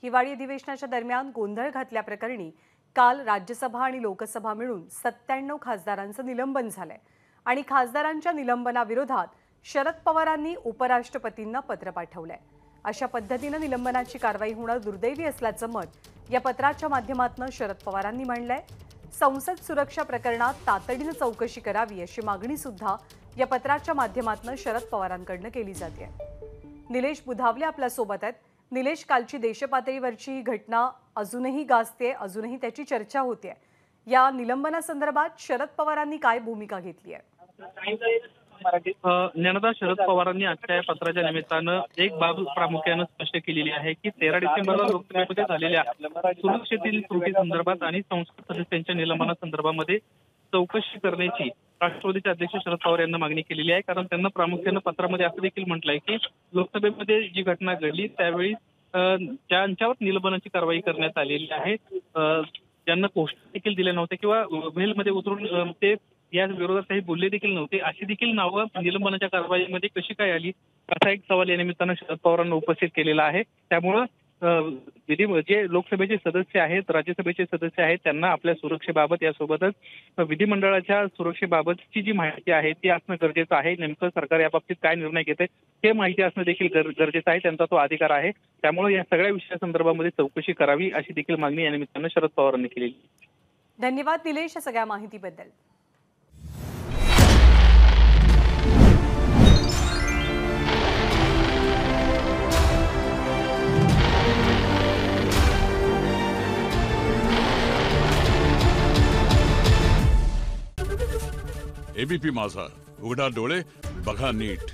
हिवाळी अधिवेशनाच्या दरम्यान गोंधळ घातल्याप्रकरणी काल राज्यसभा आणि लोकसभा मिळून 97 खासदारांचं निलंबन झालंय आणि खासदारांच्या निलंबनाविरोधात शरद पवारांनी उपराष्ट्रपतींना पत्र पाठवलंय। अशा पद्धतीने निलंबनाची कारवाई होणं दुर्दैवी असल्याचं मत या पत्राच्या माध्यमातून शरद पवारांनी मांडलंय। संसद सुरक्षा प्रकरणात तातडीने चौकशी करावी अशी मागणी सुद्धा या पत्राच्या माध्यमातून शरद पवारांकडून केली जाते। निलेश बुधावले आपल्या सोबत आहेत। निलेश, कालची देशपातळीवरची ही घटना अजूनही गाजते, अजूनही त्याची चर्चा होते। या निलंबनासंदर्भात शरद पवारांनी काय भूमिका घेतली आहे? ज्ञानदा, शरद पवारांनी आजच्या या पत्राच्या निमित्तानं एक बाब प्रामुख्याने स्पष्ट केलेली आहे की 13 डिसेंबरला लोकसभेमध्ये झालेल्या सुरक्षेतील त्रुटी संदर्भात आणि संसद सदस्यांच्या निलंबनासंदर्भामध्ये चौकशी करण्याची राष्ट्रवादीचे अध्यक्ष शरद पवार यांना मागणी केलेली आहे। कारण त्यांना प्रामुख्याने पत्रामध्ये असं देखील म्हटलंय की लोकसभेमध्ये जी घटना घडली त्यावेळी ज्यांच्यावर निलंबनाची कारवाई करण्यात आलेली आहे, ज्यांना पोस्ट देखील दिले नव्हते किंवा वेलमध्ये उतरून ते या विरोधात काही बोलले देखील नव्हते, अशी देखील नावं निलंबनाच्या कारवाईमध्ये कशी काय आली, असा एक सवाल या निमित्तानं शरद पवारांना उपस्थित केलेला आहे। त्यामुळं जे लोकसभेचे सदस्य आहेत, राज्यसभेचे सदस्य आहेत, त्यांना आपल्या सुरक्षेबाबत यासोबतच विधिमंडळाच्या सुरक्षेबाबतची जी माहिती आहे ती असणं गरजेचं आहे। नेमकं सरकार याबाबतीत काय निर्णय घेते हे माहिती असणं देखील गरजेचं आहे, त्यांचा तो अधिकार आहे। त्यामुळे या सगळ्या विषयासंदर्भामध्ये चौकशी करावी अशी देखील मागणी या निमित्तानं शरद पवारांनी केलेली। धन्यवाद निलेश या सगळ्या माहितीबद्दल। एबीपी माझा, उघडा डोळे बघा नीट।